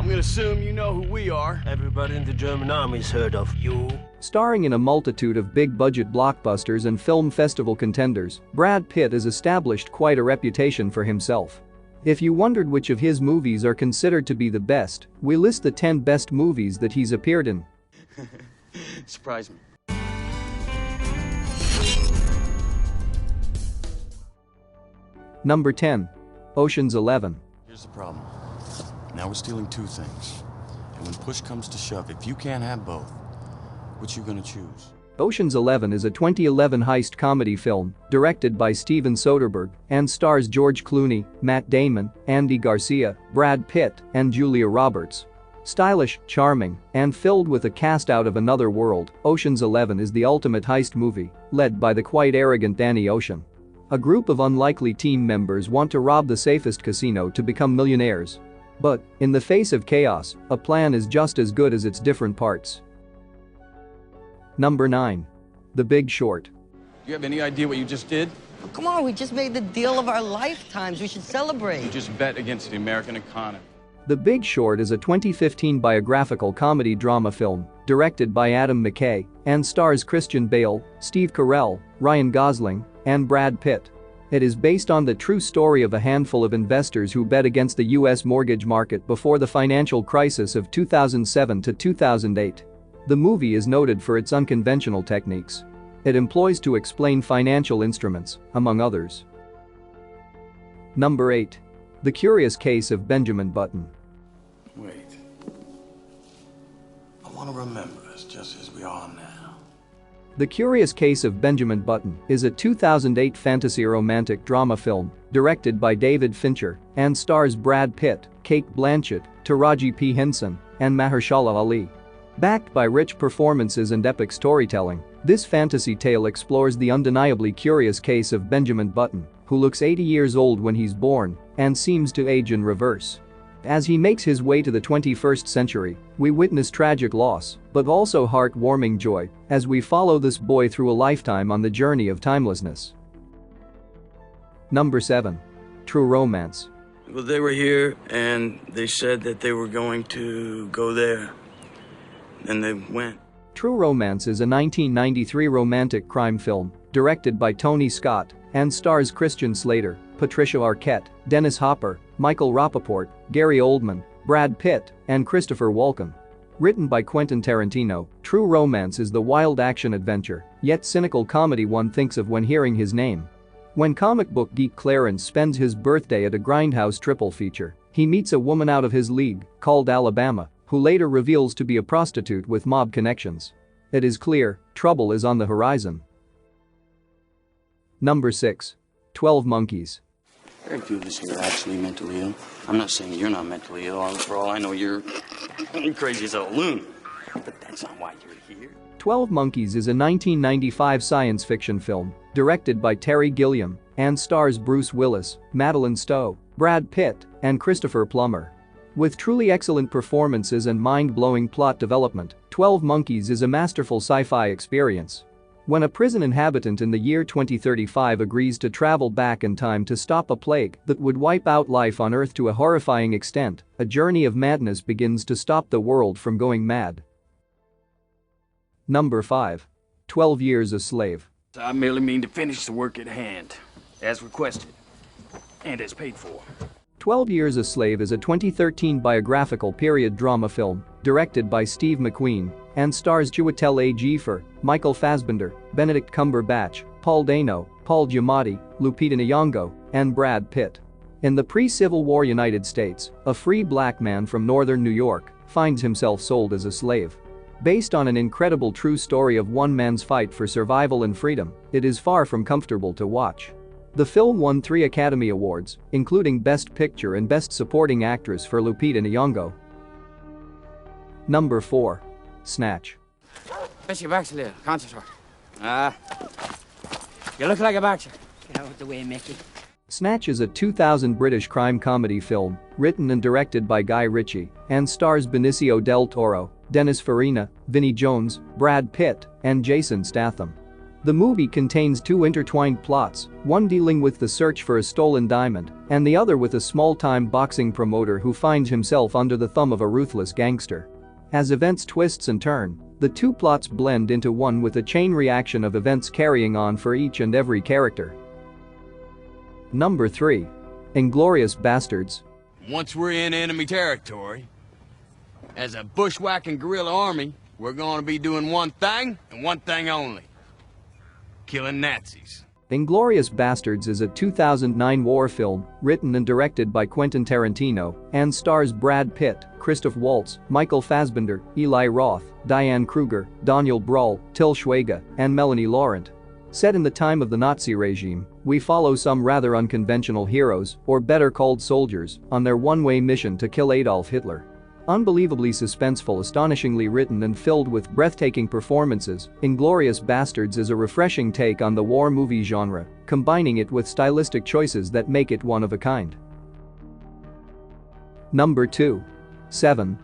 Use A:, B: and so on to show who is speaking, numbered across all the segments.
A: I'm gonna assume you know who we are.
B: Everybody in the German army's heard of you.
C: Starring in a multitude of big-budget blockbusters and film festival contenders, Brad Pitt has established quite a reputation for himself. If you wondered which of his movies are considered to be the best, we list the 10 best movies that he's appeared in.
A: Surprise me.
C: Number 10. Ocean's 11.
D: Here's the problem. Now we're stealing two things. And when push comes to shove, if you can't have both, what you gonna choose?
C: Ocean's 11 is a 2011 heist comedy film directed by Steven Soderbergh and stars George Clooney, Matt Damon, Andy Garcia, Brad Pitt, and Julia Roberts. Stylish, charming, and filled with a cast out of another world, Ocean's 11 is the ultimate heist movie, led by the quite arrogant Danny Ocean. A group of unlikely team members want to rob the safest casino to become millionaires. But, in the face of chaos, a plan is just as good as its different parts. Number 9. The Big Short.
D: You have any idea what you just did?
E: Oh, come on, we just made the deal of our lifetimes. We should celebrate.
D: You just bet against the American economy.
C: The Big Short is a 2015 biographical comedy drama film directed by Adam McKay and stars Christian Bale, Steve Carell, Ryan Gosling, and Brad Pitt. It is based on the true story of a handful of investors who bet against the US mortgage market before the financial crisis of 2007 to 2008. The movie is noted for its unconventional techniques it employs to explain financial instruments, among others. Number 8. The Curious Case of Benjamin Button.
D: Wait. I want to remember us just as we are now.
C: The Curious Case of Benjamin Button is a 2008 fantasy romantic drama film directed by David Fincher and stars Brad Pitt, Cate Blanchett, Taraji P. Henson, and Mahershala Ali. Backed by rich performances and epic storytelling, this fantasy tale explores the undeniably curious case of Benjamin Button, who looks 80 years old when he's born and seems to age in reverse. As he makes his way to the 21st century, we witness tragic loss, but also heartwarming joy, as we follow this boy through a lifetime on the journey of timelessness. Number 7. True Romance.
F: Well, they were here, and they said that they were going to go there. And they went.
C: True Romance is a 1993 romantic crime film directed by Tony Scott and stars Christian Slater, Patricia Arquette, Dennis Hopper, Michael Rapaport, Gary Oldman, Brad Pitt, and Christopher Walken. Written by Quentin Tarantino, True Romance is the wild action-adventure, yet cynical comedy one thinks of when hearing his name. When comic book geek Clarence spends his birthday at a grindhouse triple feature, he meets a woman out of his league, called Alabama, who later reveals to be a prostitute with mob connections. It is clear, trouble is on the horizon. Number 6. 12 Monkeys.
F: Very few of us here are actually mentally ill. I'm not saying you're not mentally ill. For all I know, you're crazy as a loon. But that's not why you're here.
C: 12 Monkeys is a 1995 science fiction film directed by Terry Gilliam and stars Bruce Willis, Madeline Stowe, Brad Pitt, and Christopher Plummer. With truly excellent performances and mind-blowing plot development, 12 Monkeys is a masterful sci-fi experience. When a prison inhabitant in the year 2035 agrees to travel back in time to stop a plague that would wipe out life on Earth to a horrifying extent, a journey of madness begins to stop the world from going mad. Number 5. 12 Years a Slave.
B: I merely mean to finish the work at hand, as requested, and as paid for.
C: 12 Years a Slave is a 2013 biographical period drama film directed by Steve McQueen and stars Chiwetel Ejiofor, Michael Fassbender, Benedict Cumberbatch, Paul Dano, Paul Giamatti, Lupita Nyong'o, and Brad Pitt. In the pre-Civil War United States, a free black man from northern New York finds himself sold as a slave. Based on an incredible true story of one man's fight for survival and freedom, it is far from comfortable to watch. The film won 3 Academy Awards, including Best Picture and Best Supporting Actress for Lupita Nyong'o. Number 4. Snatch.
G: Push your back a little, concentrate. You look like a boxer.
E: Get out of the way, Mickey.
C: Snatch is a 2000 British crime comedy film written and directed by Guy Ritchie and stars Benicio del Toro, Dennis Farina, Vinnie Jones, Brad Pitt, and Jason Statham. The movie contains two intertwined plots, one dealing with the search for a stolen diamond, and the other with a small-time boxing promoter who finds himself under the thumb of a ruthless gangster. As events twists and turn, the two plots blend into one with a chain reaction of events carrying on for each and every character. Number 3. Inglourious Bastards.
A: Once we're in enemy territory, as a bushwhacking guerrilla army, we're gonna be doing one thing and one thing only. Killing Nazis.
C: Inglourious Bastards is a 2009 war film written and directed by Quentin Tarantino and stars Brad Pitt, Christoph Waltz, Michael Fassbender, Eli Roth, Diane Kruger, Daniel Brahl, Til Schweiger, and Melanie Laurent. Set in the time of the Nazi regime, we follow some rather unconventional heroes, or better called soldiers, on their one-way mission to kill Adolf Hitler. Unbelievably suspenseful, astonishingly written and filled with breathtaking performances, Inglourious Bastards is a refreshing take on the war movie genre, combining it with stylistic choices that make it one of a kind. Number 2. 7.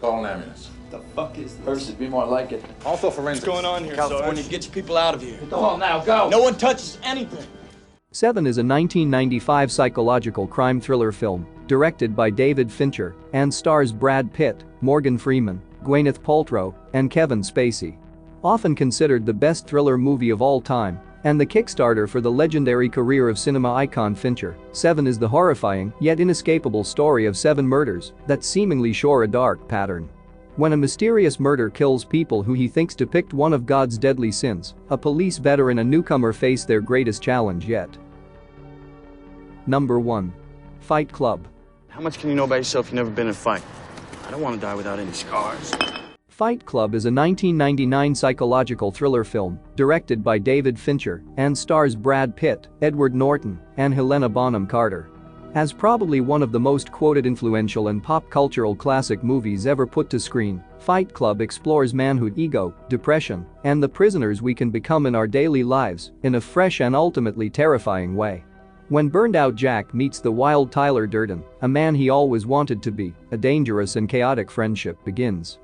H: Call an ambulance.
A: The fuck is this?
G: Versus, be more like it.
H: Also forensics.
A: What's going on here,
B: California,
A: Sarge?
B: get your people out of here.
G: Go on now, go!
B: No one touches anything.
C: 7 is a 1995 psychological crime thriller film directed by David Fincher and stars Brad Pitt, Morgan Freeman, Gwyneth Paltrow, and Kevin Spacey. Often considered the best thriller movie of all time and the Kickstarter for the legendary career of cinema icon Fincher, 7 is the horrifying yet inescapable story of 7 murders that seemingly shore a dark pattern. When a mysterious murder kills people who he thinks depict one of God's deadly sins, a police veteran and newcomer face their greatest challenge yet. Number 1. Fight Club.
A: How much can you know about yourself? You've never been in a fight. I don't want to die without any scars.
C: Fight Club is a 1999 psychological thriller film directed by David Fincher and stars Brad Pitt, Edward Norton, and Helena Bonham Carter. As probably one of the most quoted, influential and pop cultural classic movies ever put to screen, Fight Club explores manhood, ego, depression, and the prisoners we can become in our daily lives in a fresh and ultimately terrifying way. When burned-out Jack meets the wild Tyler Durden, a man he always wanted to be, a dangerous and chaotic friendship begins.